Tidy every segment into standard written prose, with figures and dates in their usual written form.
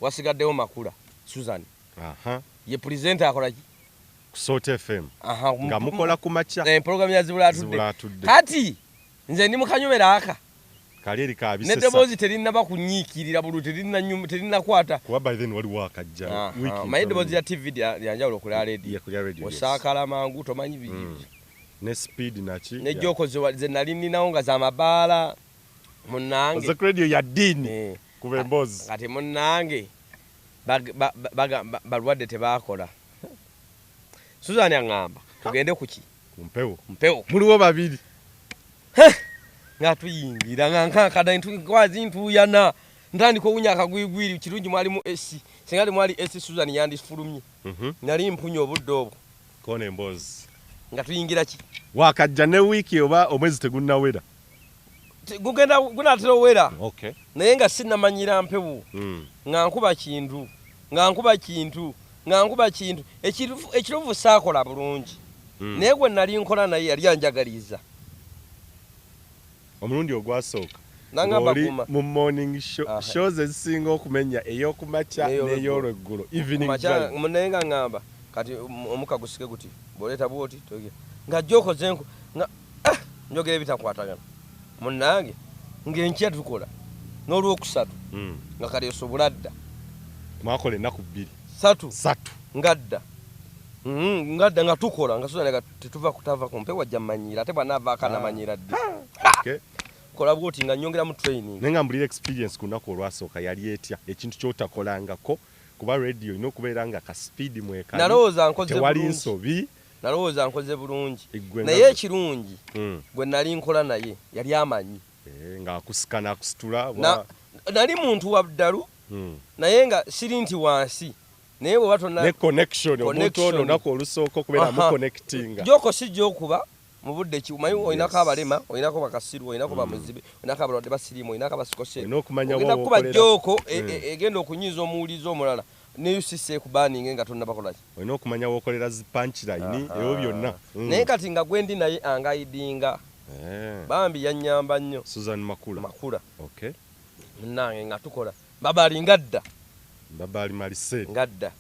wasigaddewo Makula Susan ye presenter akola ki Kusota FM nga mukola ku makya program ya Zibula Atudde kati nze ndi mukanyomera aka kaleri kabisesa nedebozi terinna bakunyikirira bulu terinna kwata kuba by then wali wakajja wiki maidebozi ya TV yanjawulo kula radio osakala mangu tomanyi biji ne speed nachi ne joko ze nali ninawo nga za mabala munange za radio ya dini kubembozi kati munange balwadde tebakola Susan angamba tugende kuki kumpewo muliwo babiri nga tuyingira nga kada nkwazi ntuyana ndandiko unyaka gwigwiri kirungi mwali mu AC singali mwali AC Susan yandifulumye nali mpunyo obuddo kone mbozi nga tuyingira ki wakajja ne wiki oba omwezi tegunnawera gugenda gunatero wera okay naye nga sinamanyira mpewo nga nkuba kintu ekiruvu sakola bulungi naye gwe nali nkola naye yali anjagaliza omulundi ogwasooka nangamba kuma mu morning shows ezisinga okumenya eyokumakya n'eyolweggulo evening drive munenga ngamba kati omuka gusike guti boleta bwoti toge nga joko zenko nga njogere bitakwatagana munange ngenkya tukola n'olwokusatu nga kali osobulada mwakole naku 3 ngadda nga tukola nga Susan tetuva kutava kumpe wajja manyira ate banava kana manyira ddi okay kola bwoti nga nyongera mu training nenga mbulira experience kunako olwasooka yali etya ekintu kyotakolangako kuba radio ino kubeera nga ka speed mweka nalowooza nkoze tewali nsobi nalowooza nkoze bulungi naye ekirungi gwe nali nkola naye yali amanyi nga akusikana akusitula nali muntu wa ddalu naye nga siri nti wansi naye bwe batonna ne connection omuntu ono nako olusooka okubeera mu connectinga joko si jokuba mu budde kimayi oinako abalema oinako bakasiru oinako bamuzibe oinako abalwadde basirimu oinako abasikose kuba joko egenda okunyiza omuwulizo omulala neyusise ku banning nga tonna bakola ki oina okumanya wokolera zi punchline eyo byonna naye kati nga gwendi naye angaidinga bambi yanyamba nnyo Susan Makula okay nange nga tukola babali ngadda babali malise ngadda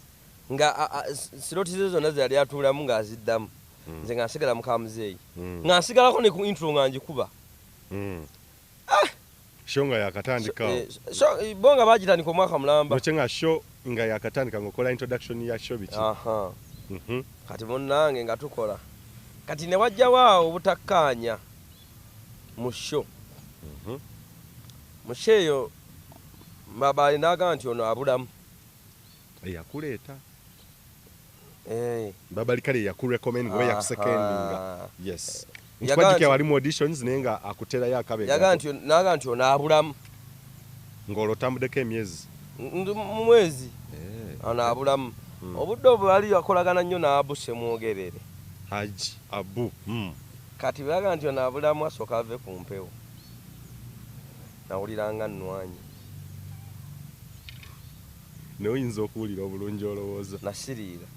nga siroti zezo nazo yali atulamu nga aziddamu nze nga nsigala mukamuzeeyi nga nsigalako ne ku intro nga njikuba show nga yakatandika bonga bagitandika omwaka mulamba noche nga show nga yakatandika ngokola introduction ya show biki kati munnange nga tukola kati ne wajja waawo obutakkaanya mu show musheyo babali naga nti ono abulamu yakuleeta babali kale yakurecommend we yakusecondinga yes nkwajike wali mu auditions nenga akutera yakabe naga nti ono abulamu ngolo tambudeko emyezi mu mwezi ono abulamu obudde obwo bali yakolagana nnyo n'abuse mwogerere Haji Abu kati baga nti ono abulamu asooka ave ku mpewo nawuliranga nnwanyi noyinza okuwulira obulungi olowooza nasiriira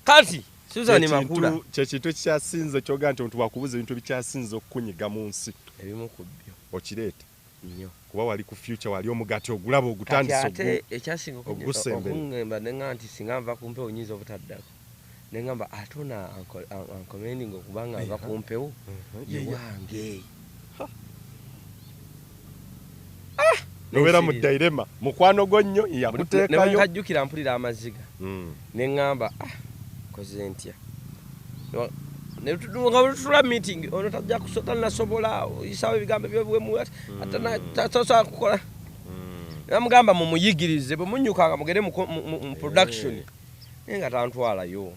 kati Susan Makula kyekintu kyasinze kyoga nti omuntu wakubuza ebintu bikyasinze okukunyiga mu nsi ebimu ku byo okireeta nnyo kuba wali ku future wali omugati ogulaba ogutandisa ate ekyasinga okungamba nenga nti singa nva ku mpewo nyinza obutaddako nengamba ate ona ancommending okubanga nva ku mpewo yewange nobeera mu dilema mukwano gwo nnyo yakuteekayo nekajjukira mpulira amaziga nengamba koze ntya nga tutula meeting ono tajja kusota nasobola isawo ebigambo byobwemu atasobola kukola namugamba mumuyigirize bwe munyukanga mugere mu production nga tantwalayo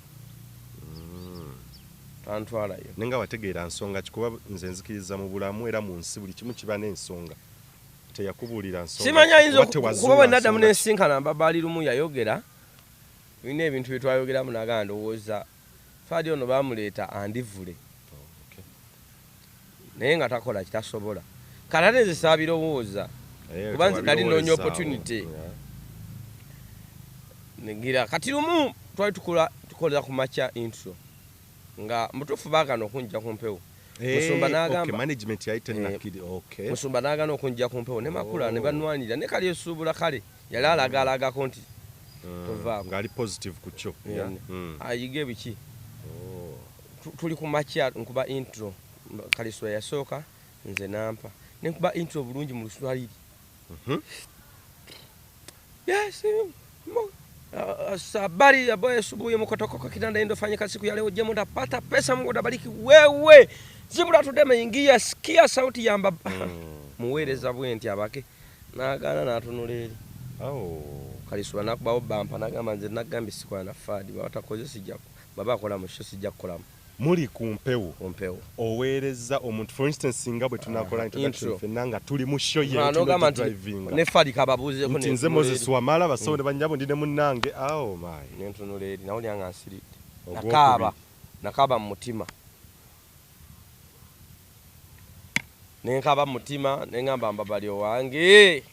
nenga wategeera nsonga kikuba nze nzikiriza mu bulamu era mu nsi buli kimu kiba n'ensonga teyakubuulira nsonga simanya yinza kuba bwe naddamu n'ensinkana mbabali lumu yayogera bina ebintu byetwayogeramu naga ndowooza fadi ono bamuleeta andivule naye nga takola kitasobola kati ate nze saabirowooza kuba nze kali noonya opportunity negira kati lumu twali tukolera ku makya intro nga mutuufu baagana okunjja ku mpewo Musumba n'agamba okay, management yaite nakidi okay. Musumba n'agana okunjja ku mpewo ne makula ne banwanira ne kali esuubula kale yali alagaalagako nti tovaako ngali positive ku kyo ayiga ebiki tuli ku makya nkuba intro Kaliswa yasooka nze nampa ne nkuba intro bulungi mu Luswahili yes sabari ya boy asubuhi mkotoka kwa kitanda endo fanya kazi siku ya leo je mtapata pesa Mungu atabariki wewe zimura tudeme ingia sikia sauti ya mbaba muwereza bwenti abake nagana natunuleli Kaliswa nakubawo bampa nagamba nze nagambi sikwa na fadi batakoze sijja baba akola musho sijja kukola muri ku mpewo oweereza omuntu for instance singa bwe tunakola introduction fenanga tuli mu show ye driving ne fadi kababuze ko nze Moses Wamala basonde banyabo ndine munange my nentunuleli nawo lyanga asiri nakaba mu mutima nenkaba mu mutima nengamba mbabali wange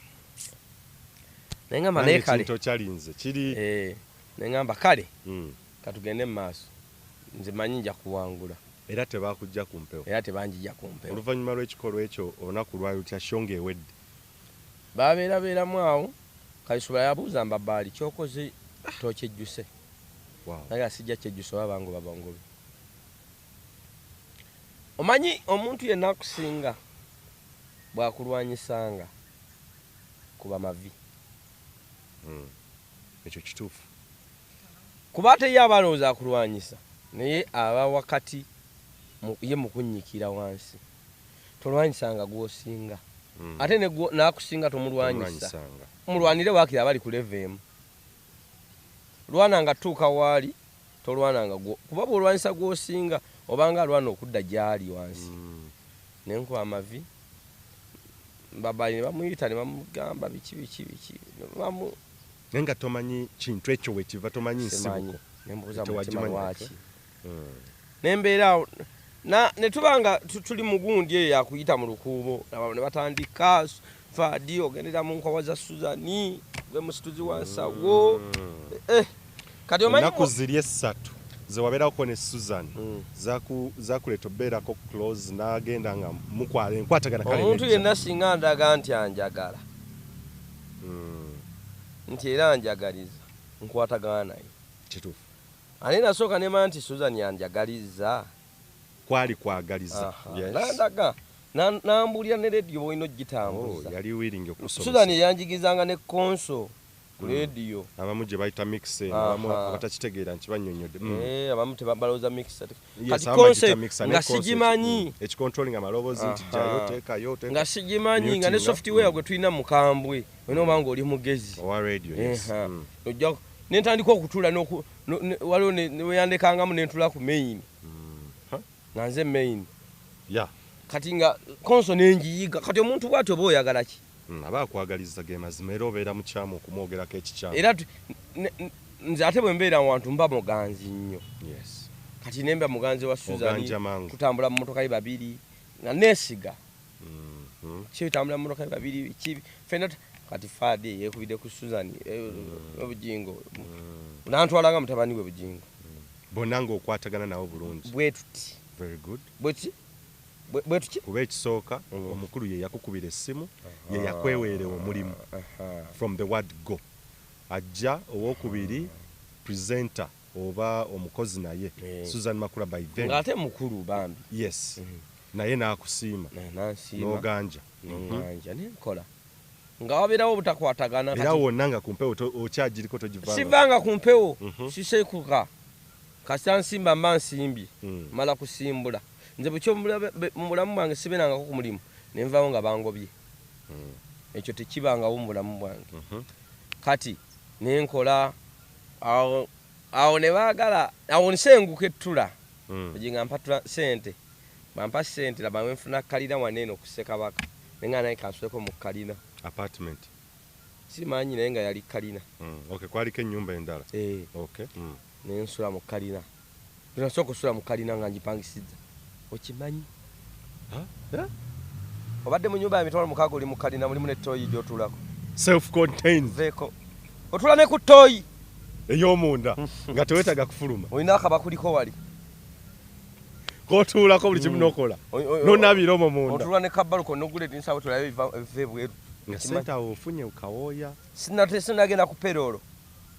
nengamba ne kale kinto kyalinze kiri nengamba kale katugende maaso nze manyi nja kuwangula era tebakujja ku mpewo tebanjija ku mpewo oluvannyuma lw'ekikolwa ekyo olunaku lwayo tya shonga ewedde babeeramu awo Kaliswa yabuuza mbabali kyokoze tokyejjuse naye asijja kyejjuse wabango babangobe omanyi omuntu yenna akusinga bwakulwanyisanga kuba mavi ekyo kituufu kuba teyo abalowooza akulwanyisa naye aba wakati ye mukunyikira wansi tolwanyisanga gwosinga ate nakusinga tomulwanyisa mulwanire wakira bali ku level emu lwananga tuuka waali tolwananga kuba bwolwanyisa gwosinga obanga alwana okudda gyali wansi nenkuba amavi babali ne bamuyita ne bamugamba biki nenga tomanyi kintu ekyo wekiva tomanyi nsibuko nembuuza mutima lwaki nembeera netubanga tuli mugundi eyo yakuyita mu lukuubo ne batandika fadi ogendera mu nkwawa za Suzani gwe musituzi wa nsawo kati omanyi naku ziri esatu ze wabeerako ne Susan zakuleeta obeerako close n'agenda nga mukwala enkwatagana kale omuntu yenna singa ndaga nti anjagala nti era anjagaliza nkwatagana naye kituufu ane nasooka nemanya nti Susan yanjagaliza kwali kwagaliza nandaga nambulira ne radio bwino gitambuza yali willing okusoma Susan yanjigizanga ne konso ku radio abamu gye bayita mix abamu abatakitegeera nkibanyonyodde abamu tebalowooza mix kati konse nga sigimanyi ekicontrolling amaloboozi nti jayo teekayo nga sigimanyi nga ne software gwe tulina mukambwe wena obanga oli mugezi owa radio ojja nentandika okutula waliwo neweyandekangamu nentula ku main nga nze main kati nga konso nenjiyiga kati omuntu bwati oba oyagala ki aba akwagaliza ge mazima era obeera mukyamu okumwogerako ekikyamu era nze ate bwe mbeera wantu mba muganzi nnyo kati nemba muganzi wa Suzani kutambula mu motoka babiri nga nesiga kitambula mu motoka babiri kibi fena kati fadi yekubide ku Suzani obujingo nantwalanga mutabani we bujingo bonanga okwatagana nawo bulungi bwetuti very good bwetuki kuba ekisooka omukulu ye yakukubira essimu ye yakweweere omulimu from the word go ajja owokubiri presenter oba omukozi naye Susan Makula by then ngate mukulu bambi yes naye nakusiima n'oganja nenkola nga wabeerawo obutakwatagana era wonna nga ku mpewo okyagiriko togivanga sivanga ku mpewo sisekuka kasita nsimba mba nsimbye mala kusimbula nze bukyo mu bulamu bwange sibeerangako ku mulimu nenvaawo nga bangobye ekyo tekibangawo mu bulamu bwange kati nenkola awo ne baagala awo nsenguka ettula ojinga mpatula sente bampa sente laba nfuna kalina waneeno ku Ssekabaka nenga naye kansuleko mu kalina apartment simanyi naye nga yali kalina kwaliko ennyumba endala nensula mu kalina tunasooka okusula mu kalina nga ngipangisizza okimanyi obadde mu nyumba ya mitwalo mukaaga oli mu kalina mulimu ne ttooyi gy'otuulako self contained veeko otula ne ku ttooyi ey'omunda nga teweetaga kufuluma olina akaba kuliko wali kotuulako buli kimu nokola nonabira omwo munda otulwa ne kabaluko nogula etinsabo tulabe evebweru nga sente awo ofunye ukawooya sinagenda ku peroolo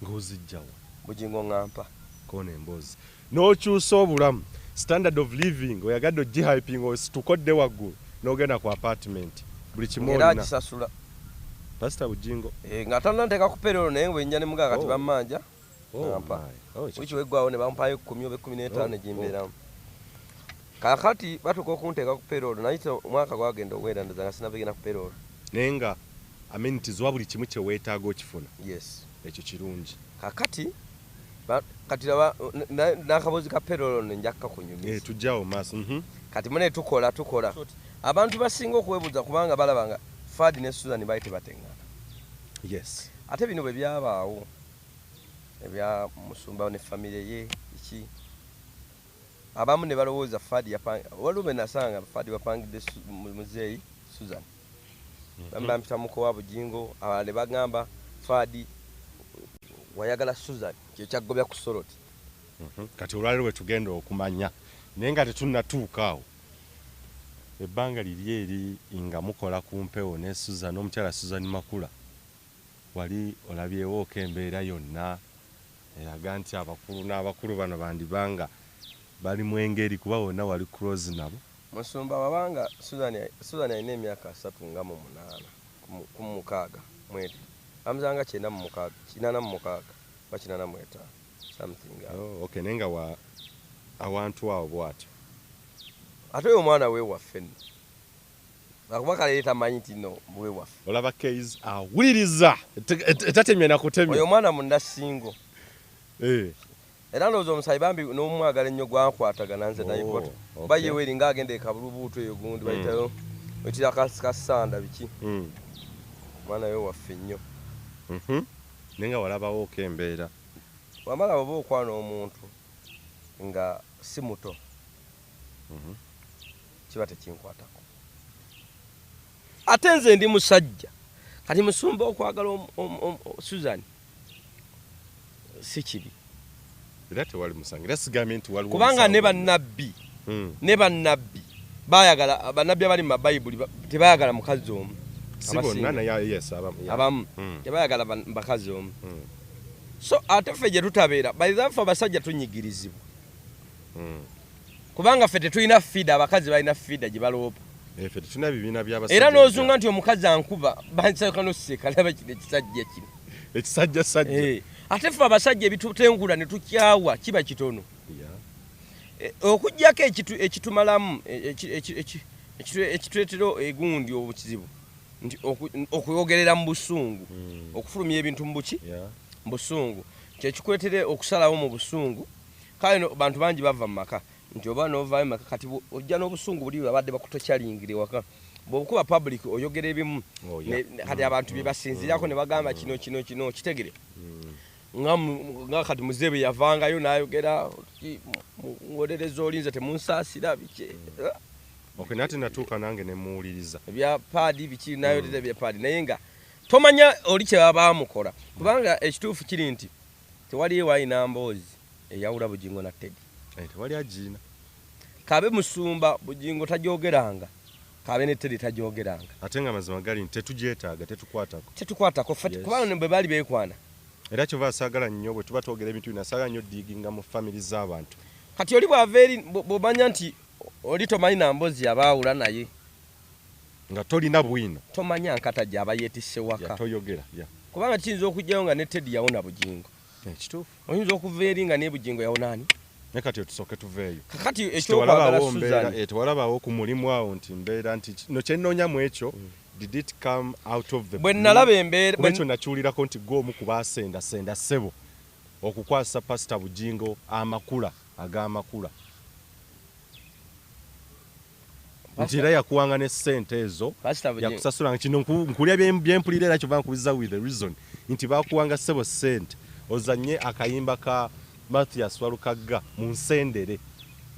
ng'ozijjawa Bugingo ŋŋampa koona emboozi n'okyusa obulamu standard of living oyagadde ogihyping ositukodde waggulu n'ogenda ku apartment buli kimu era agisasula pasita Bugingo nga tananteeka ku peroolo naye bwenja ne mugaga kati bammanja ŋŋampa wiki weggwawo ne bampayo 10 oba 15 ne gimbeeramu kakati batuka okunteeka ku peroolo naye omwaka gwagenda owera ndoza nga sinabigenda ku peroolo naye nga amenities wa buli kimu kye weetaaga okifuna yes ekyo kirungi kakati kati n'akabozi ka peroolo nenjakka kunyumiza tujjawo maaso kati mune tukola abantu basinga okwebuuza kubanga balaba nga Fadi ne Susan baali tebateŋŋana yes ate bino bwe byabaawo ebya musumba ne famire ye iki abamu ne balowooza Fadi waliwo nasanga Fadi wapangidde muzeeyi Susan bamba mpita muko wa Bugingo abalala ne bagamba Fadi wayagala Susan kyekyagobya ku Soroti kati olwaliro we tugenda okumanya naye nga tetunnatuuka awo ebbanga liri eri nga mukola ku mpewo ne Susan omukyala Susan Makula wali olabyewo embeera yonna eraga nti abakulu n'abakulu bano bandibanga bali mu engeri kuba wonna wali close nabo musumba wabanga Susan alina emyaka 38 ku mukaaga mwezi amuzanga 86 ba 85 something okay nenga wa awantu awo bwatyo ate oyo omwana we waffe akuba kale tamanyi nti no we waffe olaba case awuliriza etatemye na kutemya oyo omwana munda singo era ndowooza omusayi bambi n'omwagala ennyo gwankwatagana nze naye bayewo eringa agenda ekabulubuutu eyo gundi bayitayo wetira kasanda biki omwana we waffe nnyo nenga walabawo embeera wamala oba okwana omuntu nga si muto kiba tekinkwatako ate nze ndi musajja kati musumba okwagala Susan si kibi era tewali musangira sigambye nti waliwo kubanga ne bannabbi bayagala bannabbi abali mu mabayibuli tebayagala mukazi omu abamu tebayagala bakazi omu so ate ffe gye tutabeera bayizaffe abasajja tunyigirizibwa kubanga ffe tetulina fida abakazi balina fida gye baloopa era n'ozunga nti omukazi ankuba bansaka noseka laba kino ekisajja sajja ate ffe abasajja ebitutengula ne tukyawa kiba kitono okujjako ekitumalamu ekituleetera egundi obukizibu nti okuyogerera mu busungu okufulumya ebintu mu buki mu busungu kyekikwetere okusalawo mu busungu kale bantu bangi bava mu maka nti oba novaayo maka kati ojja n'obusungu buli babadde bakutokyalingire waka bw'okuba public oyogera ebimu kati abantu bye basinzirako ne bagamba kino kitegere nga kati muzeebe yavangayo n'ayogera ngolereza olinze temunsaasira biki nate natuuka nange ne muwuliriza ebya paadi biki n'ayogera ebya paadi naye nga tomanya oli kye baba bamukola kubanga ekituufu kiri nti tewali ewalina mboozi eyawula Bugingo na Teddy tewali agiina kabe musumba Bugingo tajogeranga kabe ne Teddy tajogeranga ate nga mazima gali nti tetugyetaaga tetukwatako kubanga bwe bali beekwana era kyova asaagala nnyo bwe tuba twogera ebintu bino asaagala nnyo diiginga mu family z'abantu kati oli bwava eri bw'omanya nti oli tomanyi na mboozi yabaawula naye nga tolina bwino tomanya nkata gy'aba yeetisse waka toyogera kubanga kiyinza okujjayo nga ne Teddy yawona Bugingo kituufu oyinza okuva eri nga ne Bugingo yawonani ne kati tusooke tuveeyo kakati ekyokwagala Susan tewalabawo ku mulimu awo nti mbeera nti no kyennonyamu ekyo did it come out of the bwe nalaba embeera ekyo nakiwulirako nti gw'omu ku baasendasenda ssebo okukwasa pasita Bugingo amakula ag'amakula nti era yakuwanga ne ssente ezo yakusasulanga kino nkulya byempulira era kyova nkubiza with the reason nti bakuwanga ssebo ssente ozanye akayimba ka Mathias Walukagga mu nsendere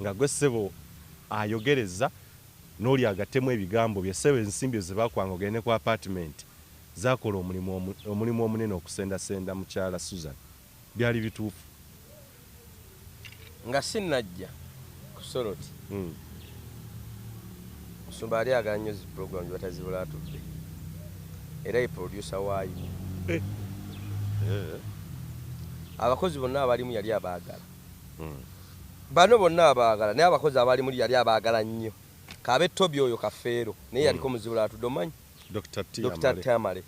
nga gwe ssebo ayogereza n'oli agattemu ebigambo bye ssebo ensimbi ze bakuwanga ogende ku apartment zakola omulimu omunene okusendasenda mukyala Susan byali bituufu nga sinnajja ku Soroti. Musumba ali agala nnyo zi program batazibula atudde. Era ye producer waayo. Abakozi bonna abalimu yali abaagala. Bano bonna abaagala naye abakozi abalimu yali abaagala nnyo. Kabe Tobi oyo Kafeero naye yaliko muzibula atudde omanyi. Dr. Tamale.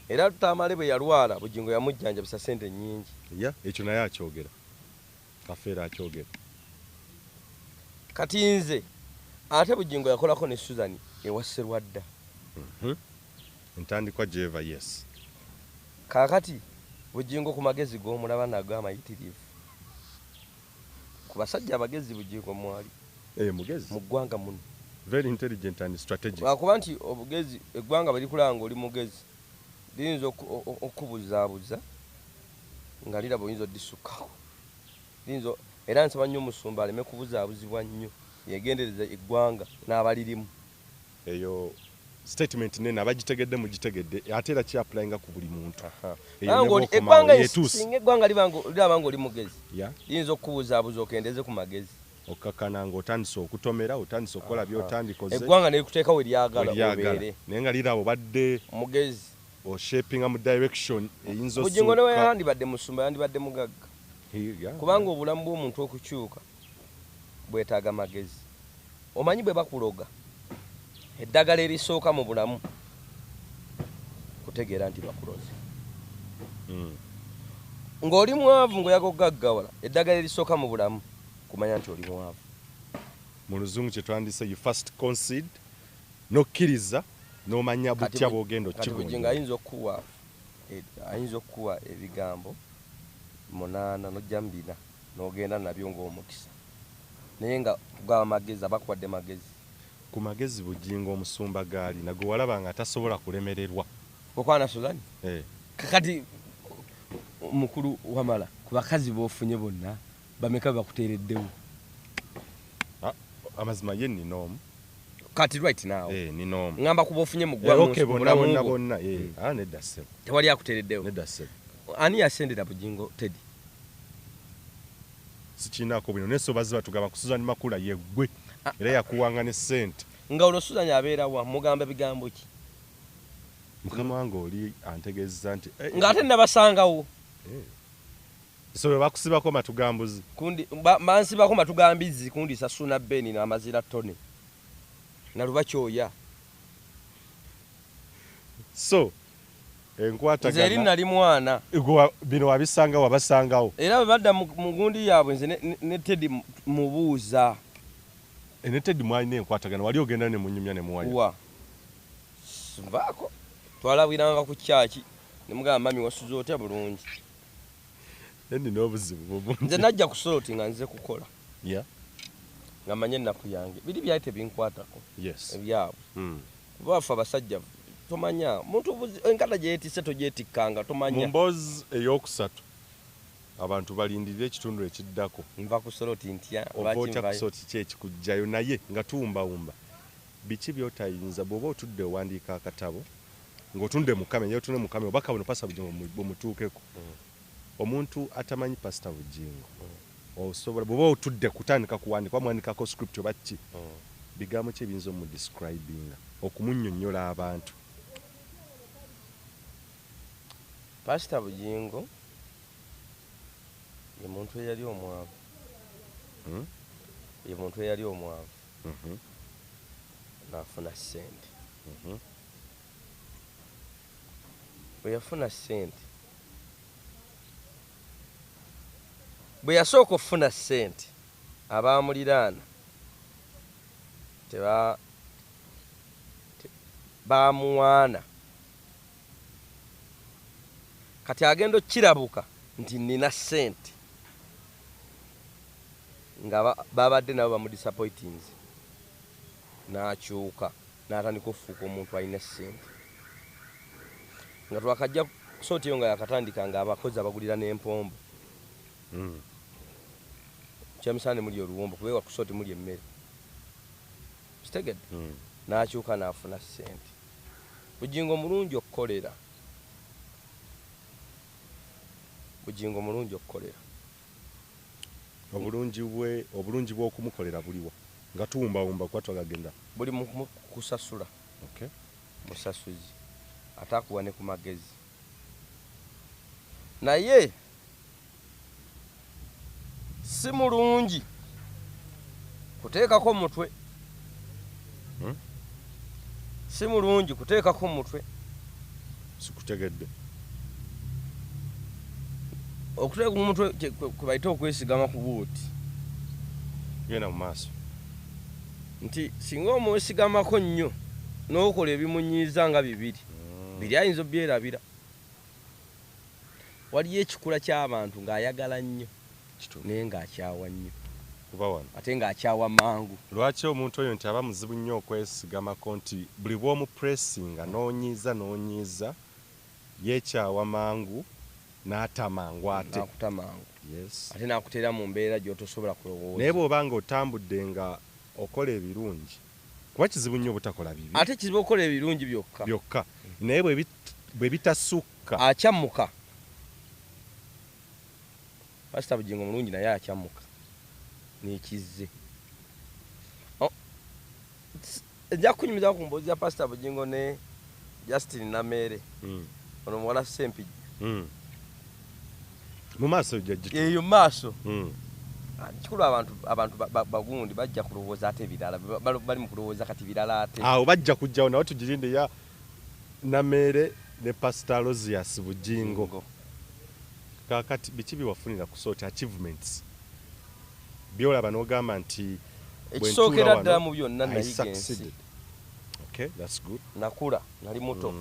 Era Tamale bwe yalwala Bugingo yamujjanjabisa ssente nnyingi. Ekyo naye akyogera. Kafeero akyogera. Kati nze ate Bugingo yakolako ne Susan ewa Sserwadda. Ntandikwa Jeva, yes. Kaakati Bugingo ku magezi g'omulaba nago amayitirivu. Ku basajja abagezi Bugingo mwali. Mugezi. Mu ggwanga muno. Very intelligent and strategic. Lwakuba nti obugezi eggwanga bwe likulaba ng'oli mugezi liyinza okubuzaabuza nga liraba oyinza oddisukkako. Era nsaba nnyo Musumba aleme kubuzaabuzibwa nnyo yegendereza eggwanga n'abalirimu. Eyo statement nene abagitegedde mugitegedde ate era kyapulayinga ku buli muntu. Eggwanga liraba ng'oli mugezi liyinza okukubuzaabuza okendeze ku magezi. Okakana ng'otandise okutomera otandise okukola by'otandikoze. Eggwanga ne likuteeka we lyagala obeere. Naye nga liraba obadde mugezi oshapinga mu direction eyinza osukka. Bugingo ne yandibadde Musumba yandibadde mugagga. Kubanga obulamu bw'omuntu okukyuka bwetaaga magezi. Omanyi bwe bakuloga eddagala erisooka mu bulamu kutegeera nti bakuloze. Ng'oli mwavu ng'oyaga okugaggawala eddagala erisooka mu bulamu kumanya nti oli mwavu. Mu luzungu kye twandise you first concede n'okkiriza n'omanya butya bw'ogenda okkibunya. Bugingo ayinza okukuwa ebigambo 8 n'ojja mu 4 n'ogenda nabyo ng'omukisa. Naye nga gwa magezi abakuwadde magezi. Ku magezi Bugingo Omusumba gaali nago walaba nga tasobola kulemererwa. Okwana Suzani? Kakati mukulu wamala ku bakazi b'ofunye bonna bameka bakuteereddewo. Amazima ye nnoomu. Kati right now. Nnoomu. Ngamba kuba ofunye mu ggwanga bonna. Nedda ssebo. Tewali akuteereddewo. Nedda ssebo. Ani yasendera Bugingo Teddy? Sikiinaako bino naye sobaziba tugamba ku Suzan Makula ye ggwe era yakuwanga ne ssente. Nga olwo Suzan abeera wa mugamba bigambo ki? Mukama wange oli antegeeza nti ng'ate nabasangawo. So bwe bakusibako matugambuzi. Bansibako matugambizi kundi Sasuna Beni n'amazira Tone. Naluba kyoya. So enkwatagana. Nze nali mwana. Bino wabisanga wabasangawo. Era bwe badda mu gundi yaabwe nze ne Teddy mubuuza. Ne Teddy mwalina enkwatagana wali ogenda ne munyumya ne muwaya. Wa. Nvaako. Twalabiranga ku kyaki ne mugamba mami wasuze otya bulungi. Nina obuzibu bungi. Nze najja ku Soroti nga nze kukola. Nga manye ennaku yange. Biri byali tebinkwatako. Ebyabo. Bafa abasajja tomanya muntu enkata gye yeetisse togyetikkanga tomanya. Mu mboozi ey'okusatu abantu balindirira ekitundu ekiddako. Nva ku Soroti ntya. Ovoota ku Soroti ki ekikujjayo naye nga tuwumbawumba. Biki by'otayinza bw'oba otudde owandiika akatabo ng'otunda Mukama ye otunde Mukama obaka buno Pastor Bugingo bumutuukeko. Omuntu atamanyi Pastor Bugingo osobola bw'oba otudde kutandika kuwandika wamwandikako script oba ki bigambo ki ebiyinza omudescribinga okumunnyonnyola abantu. Pastor Bugingo ye muntu eyali omwavu. Ye muntu eyali omwavu. N'afuna ssente. Bwe yafuna ssente bwe yasooka okufuna ssente abaamuliraana baamuwaana kati agenda okirabuka nti nina ssente nga babadde nabo bamudisappointinze n'akyuka n'atandika okufuuka omuntu alina ssente nga twakajja Soroti nga yakatandika nga abakozi abagulira n'empombo. Kyemisane muli oluwombo kubeewa ku Soroti muli emmere. Kitegedde? N'akyuka n'afuna ssente. Bugingo mulungi okukolera. Bugingo mulungi okukolera. obulungi bw'okumukolera buliwa nga tuwumbawumba kuba twagagenda buli mu kusasula okay musasuzi atakuwa ne ku magezi naye si mulungi kuteekako mutwe si mulungi kuteekako mutwe sikutegedde okuteeka ku mutwe kwe bayita okwesigama ku buuti genda mu maaso nti singa omwesigamako nnyo n'okola ebimunyiiza nga bibiri biri ayinza obyerabira waliyo ekikula ky'abantu ng'ayagala nnyo naye ng'akyawa nnyo kuba wano ate ng'akyawa mangu lwaki omuntu oyo nti aba muzibu nnyo okwesigamako nti buli bw'omupuresinga n'onyiiza yeekyawa mangu n'atamangu ate nakuta mangu yes ate nakuteera mu mbeera gy'otosobola kulowooza naye bw'oba nga otambudde nga okola ebirungi kuba kizibu nnyo obutakola bibi ate kizibu okukola ebirungi byokka naye bwe bitasukka akyammuka pasita Bugingo mulungi naye akyammuka n'ekizze ejja kunyumiza ku mboozi ya pasita Bugingo ne Justin Namere ono muwala Sempijja mu maaso jjajja eyo maaso kikulu abantu bagundi bajja kulowooza ate ebirala bali mu kulowooza kati birala ate awo bajja kujjawo nawe tugirinde ya Namere ne pasita Rosias Bugingo kakati biki biwafunira ku sort achievements byolaba n'ogamba nti ekisookera ddala mu byonna nayiga ensi okay that's good nakula nali muto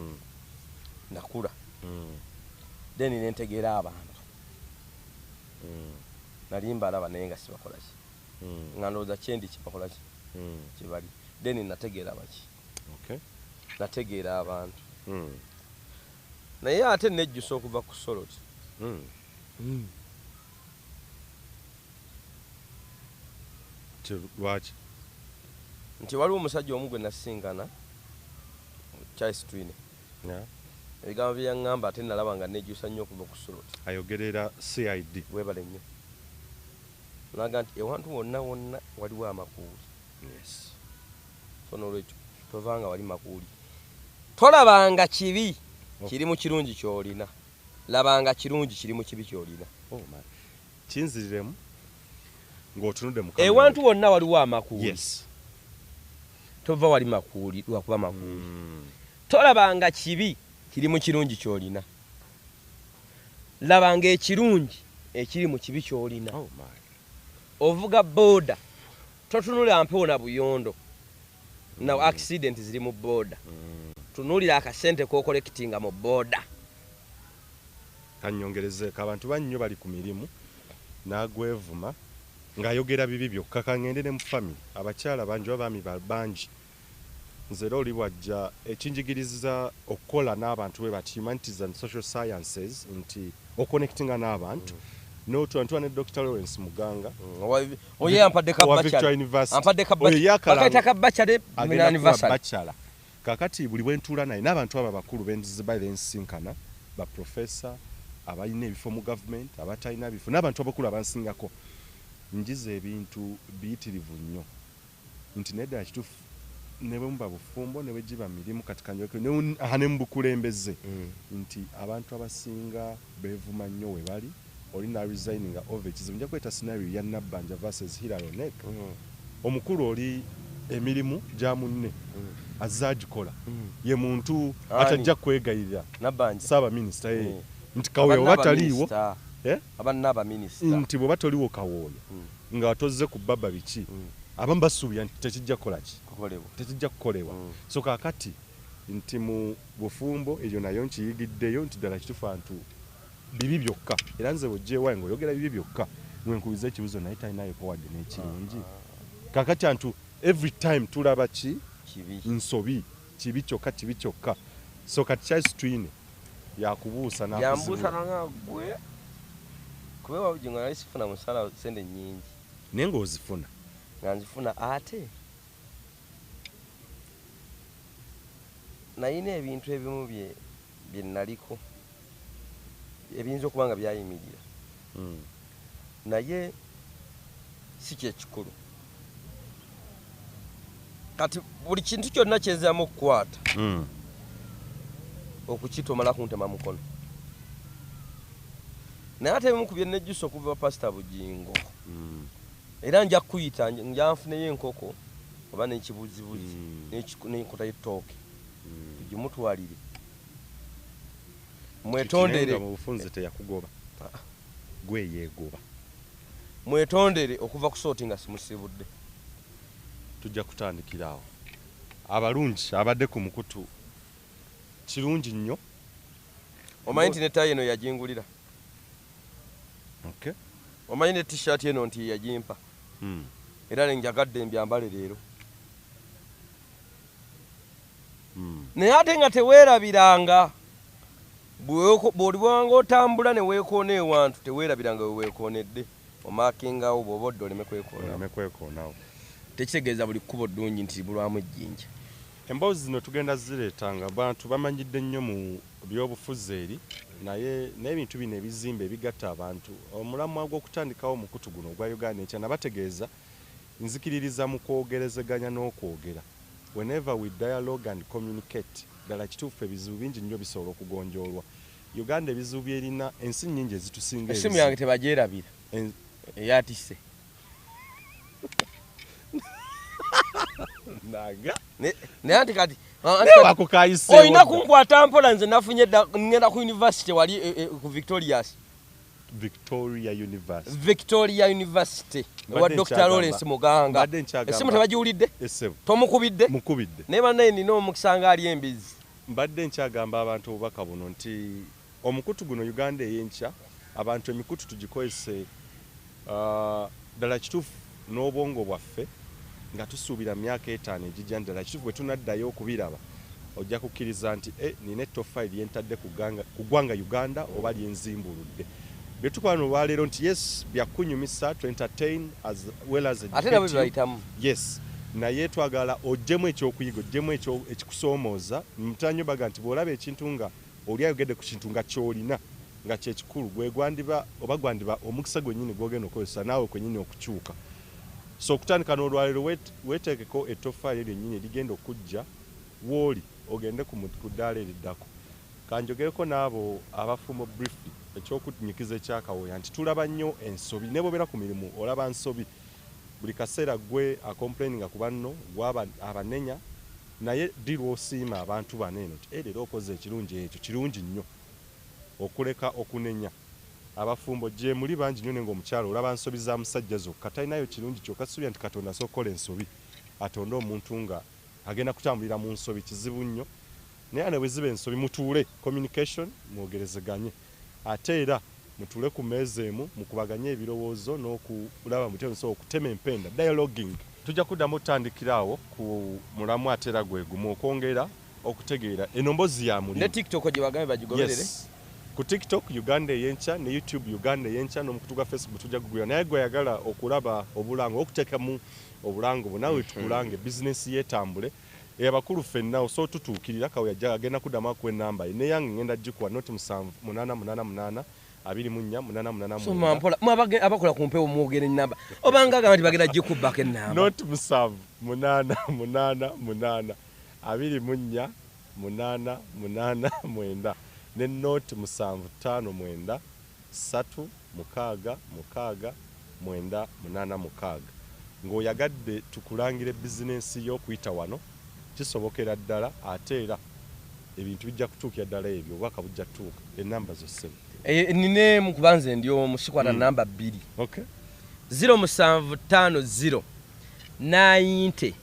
nakula then nentegeera abantu nali mbalaba naye nga sibakola ki nga ndowooza kyendi kibakola ki kibali then nategeera baki okay nategeera abantu naye ate nejjusa okuva ku Soroti lwaki nti waliwo omusajja omu gwe nasingana Charles Twine ebigambo bye yaŋŋamba ate nalaba nga nejjusa nnyo okuva ku Soroti ayogerera CID webale nnyo naga nti ewantu wonna wonna waliwo amakuuli yes so n'olwekyo tovanga wali makuuli tolabanga kibi kiri mu kirungi ky'olina labanga kirungi kiri mu kibi ky'olina kinziriremu ng'otunudde mu ewantu wonna waliwo amakuuli yes tova wali makuuli lwakuba makuuli tolabanga kibi kiri mu kirungi ky'olina labanga ekirungi ekiri mu kibi ky'olina ovuga booda totunulira mpewo na buyondo na accident ziri mu booda tunulira akasente k'okolekitinga mu booda kanyongereze abantu bannyo bali ku mirimu n'agwevuma ng'ayogera bibi byokka kangende ne mu family abakyala bangi abaami bangi nze oli bwajja ekinjigiriza okukola n'abantu bwe bati humanities and social sciences nti oconnectinga n'abantu n'otwantwa ne Dr. Lawrence Muganga oye ampadde kabachale anniversary kakati buli bwentuula naye n'abantu abo bakulu benziba bensinkana ba professor abalina ebifo mu government abatalina bifo n'abantu abakulu abansingako njiza ebintu biyitirivu nnyo nti nedda kituufu ne bwe muba bufumbo ne bwe giba mirimu kati kanyoke ne mu bukulembeze nti abantu abasinga beevuma nnyo we bali olina resigninga over ekizibu nja kweta scenario ya Nabbanja versus Hillary Onek omukulu oli emirimu gya munne azagikola ye muntu atajja kwegayirira Saba Minister nti kawoyo bataliiwo nti bwe batoliwo kawoyo nga watozze ku baba biki abamu basuubira nti tekijja kukola ki tekijja kukolebwa so kakati nti mu bufumbo ebyo nayo nkiyigiddeyo nti ddala kituufu antu bibi byokka era nze bw'ojjeewayo ng'oyogera bibi byokka mwenkubiza ekibuzo naye talinayo powadde n'ekirungi kakati antu every time tulaba ki nsobi kibi kyokka so kati Charles Twine yakubuusa nanga gwe kubewa Bugingo nali sifuna musala sente nnyingi naye ng'ozifuna nga nzifuna ate nayina ebintu ebimu bye naliko ebiyinza okuba nga byayimirira naye si kyekikulu kati buli kintu kyonna kyezamu okukwata okukitomala kuntema mukono naye ate ebimu ku bye nejjusa okuva pasita Bugingo era nja kuyita njanfuneyo enkoko oba n'ekibuzibuzi n'enkota y'ettooke tugimutwalire mwetondere mu bufunze teyakugoba gwe yeegoba mwetondere okuva ku sooti nga simusibudde tujja kutandikira awo abalungi abadde ku mukutu kirungi nnyo omanyi nti netayi eno yagingulira okay. omanyi ne t-shirt eno nti yagimpa era nenjagadde mbyambale leero naye ate nga teweerabiranga bw'olibwanga otambula ne weekoona ewantu teweerabiranga we weekoonedde omaakingawo bw'oba odde oleme kwekoonawo tekitegeeza buli kkubo ddungi nti bulwamu ejjinja emboozi zino tugenda zireetanga bantu bamanyidde nnyo mu byobufuzi eri naye n'ebintu bino ebizimba ebigatta abantu omulamwa gw'okutandikawo mukutu guno ogwa Uganda enkya nabategeeza nzikiririza mu kwogerezeganya n'okwogera whenever we dialogue and communicate ddala kituufu ebizibu bingi nnyo bisobola okugonjoolwa Uganda ebizibu byerina ensi nnyingi ezitusinga esimu yange tebagyerabira eyatise naye anti kati olina kunkwata mpola nze nafunye ngenda ku university wali ku Victoria University ewa Dr. Lawrence Muganga esimu tebagiwulidde tomukubidde naye bannaye nina omukisanga ali embizi mbadde nkyagamba abantu obubaka buno nti omukutu guno Uganda ey'enkya abantu emikutu tugikozese ddala kituufu n'obwongo bwaffe nga tusuubira myaka 5 egijja ddala kituufu bwe tunaddayo okubiraba ojja kukkiriza nti nina ettoffaali lyentadde ku ggwanga Uganda oba lyenzimbuludde bye tukola n'olwaleero nti yes byakunyumisa to entertain as well as ate nabwe byayitamu yes naye twagala oggyemu ekyokuyiga oggyemu ekikusoomooza mutanyo baga nti bw'olaba ekintu nga oli ayogedde ku kintu nga kyolina nga kyekikulu gwe gwandiba oba gwandiba omukisa gwennyini gwogenda okozesa naawe kwennyini okukyuka so okutandika n'olwaleero weeteekeko ettoffaali lyennyini erigenda okujja w'oli ogende ku ddaala eriddako kanjogereko n'abo abafumbo briefly ekyokunyikiza ekyakawoya nti tulaba nnyo ensobi ne bw'obeera ku mirimu olaba nsobi buli kaseera gwe akomplaininga ku banno gwaba abanenya naye ddi lw'osiima abantu bano eno ti leero okoze ekirungi ekyo kirungi nnyo okuleka okunenya abafumbo gye muli bangi nnyo nenga omukyalo olaba nsobi za musajja zokka talinayo kirungi kyokka suubira nti Katonda asobola ensobi atonde omuntu nga agenda kutambulira mu nsobi kizibu nnyo naye ne bwe ziba ensobi mutuule communication mwogerezeganye ate era mutuule ku mmeeza emu mukubaganye ebirowoozo n'okulaba muteeso okutema empenda dialoguing tujja kuddamu otandikira awo ku mulamu ate era gwe gumu okwongera okutegeera enombozi ya mulimu ne TikTok gye bagambe bagigoberere ku TikTok Uganda ey'enkya ne YouTube Uganda ey'enkya n'omukutu gwa Facebook tujja kugula naye gwe yagala okulaba obulango okuteekamu obulango bunawe tukulange bizinesi yeetambule abakulu ffenna osobola tutuukirira kawe yajja agenda kuddamu akuwa ennamba ye neyange ngenda gikuwa noti 788 2488 abakola ku mpewo mwogera ennamba obanga agamba nti bagenda gikubbako ennamba noti 788 2488 ne noti 759 366 ng'oyagadde tukulangire bizinensi y'okuyita wano kisobokera ddala ate era ebintu bijja kutuukira ddala ebyo obubaka bujja tuuka ennamba zose nine mukubanze ndio musikwata namba 2 okay 0750 90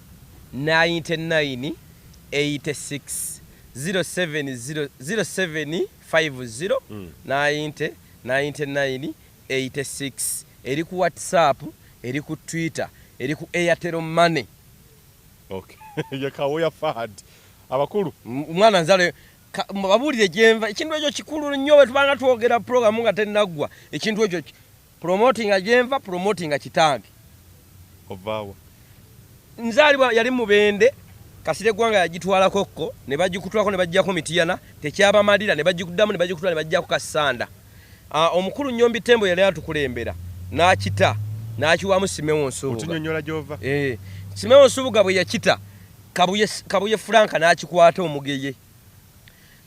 99 86 0750 90 99 86 eri ku WhatsApp eri ku Twitter eri ku Airtel Money okay yakawoya Fahad abakulu mwana nzale babulire gyenva ekintu ekyo kikulu nnyo bwe tubanga twogera program nga tennaggwa ekintu ekyo promoting agyenva promoting kitange ovawa nzalibwa yali mubende kasire gwanga yagitwala kokko ne bagikutwako ne bajjako mitiyana tekyaba malira ne bagikuddamu ne bagikutwala ne bajjako kasanda omukulu Nnyombi Tembo yali atukulembera n'akita n'akiwamu Simeon Nsubuga. Otunyonyola gy'ova. Simeon Nsubuga bwe yakita Kabuye Franka n'akikwata omugeye.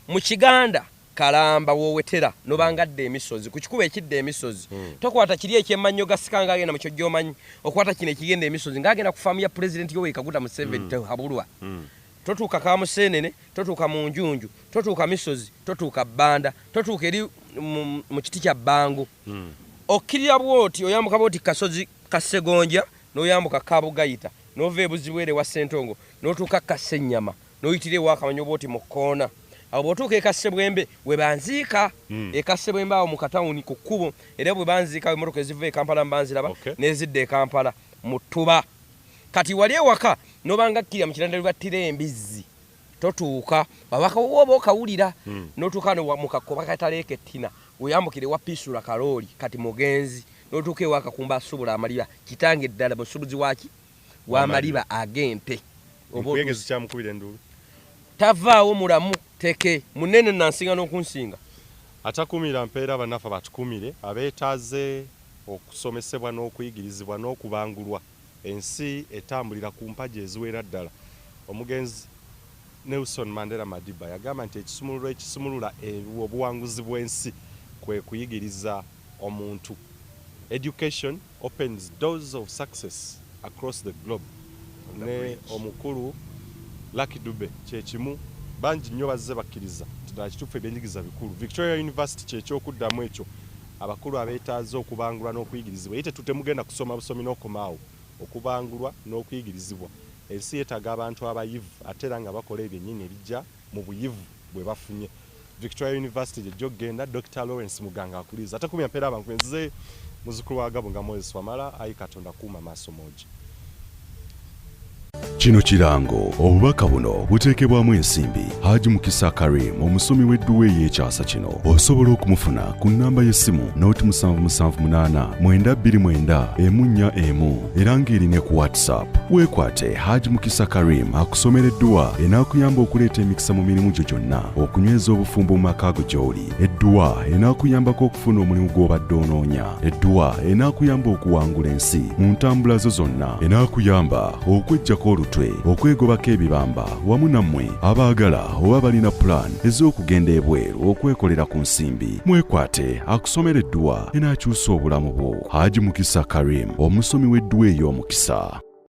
Mu Kiganda kalamba woowetera nobangadde emisozi ku kikuba ekidde emisozi tokwata kiri ekyemannyo gasikanga agenda mu kyojjo omanyi okwata kino ekigenda emisozi ng'agenda ku faamu ya President Yoweri Kaguta Museveni habulwa totuuka Kamuseenene totuuka mu Njunju totuuka misozi totuuka Bbanda totuuka eri mu kiti kya Bbango okkirira bwoti oyambuka bwoti Kasozi Kasegonja n'oyambuka Kabugayita n'ova ebuzibwere wa Ssentongo n'otuuka Kasennyama n'oyitire wakamanyo bwoti mu kkoona abo bwotuuka Ekassebwembe we banziika Ekassebwembe awo mu katawuni ku kkubo era bwe banziika emmotoka eziva e Kampala mbanziraba n'ezidda e Kampala mu Ttuba kati wali ewaka n'obanga kkirira mu kirandiro battira embizzi totuuka babaka woba okawulira n'otuuka mu kakoba kataleeka ettina weyambukire wa Pisula Kalooli kati mugenzi n'otuuka ewaka kumba asubula amaliba kitange ddala musubuzi waki w'amaliba agente okuyegezi kyamukubira enduulu tavaawo mulamu teke munene nansinga n'okunsinga atakumira mpeera banafa batukumire abeetaaze okusomesebwa n'okuyigirizibwa n'okubangulwa ensi etambulira ku mpagi eziwera ddala omugenzi Nelson Mandela Madiba yagamba nti ekisumulula obuwanguzi bw'ensi kwe kuyigiriza omuntu. Education opens doors of success across the globe. Ne omukulu Lucky Dube kyekimu bangi nnyo bazze bakkiriza kituufu ebyenjigiriza bikulu. Victoria University kyekyokuddmu ekyo abakulu abeetaaze okubangulwa n'okuyigirizibwa ye tetutemugenda kusoma busomi n'okomaawo okubangulwa n'okuyigirizibwa ensi yeetaaga abantu abayivu ate era nga bakola ebyennyini ebijja mu buyivu bwe bafunye. Victoria University gyejjo genda Dr. Lawrence Muganga akuliza ate kumya mpeera abantu nze muzukulu wa Gabo nga Moses Wamala ayi Katonda kuuma maaso moja. Kino kirango obubaka buno buteekebwamu ensimbi Haji Mukisa Karim omusomi w'edduwa ey'ekyasa kino osobola okumufuna ku nnamba y'essimu 07789291 era ng'eri ne ku WhatsApp. Weekwate Haji Mukisa Karim akusomera edduwa enaakuyamba okuleeta emikisa mu mirimu gyo gyonna okunyweza obufumbo mu maka go gy'oli. Edduwa enaakuyambako okufuna omulimu gw'obadde onoonya. Edduwa enaakuyamba okuwangula ensi mu ntambula zo zonna. Enaakuyamba okweggyako olutwe okwegobako ebibamba wamu nammwe abaagala oba balina plan ez'okugenda ebweru okwekolera ku nsimbi. Mwekwate akusomera edduwa enaakyusa obulamu bwo. Haji Mukisa Karim omusomi w'edduwa ey'omukisa.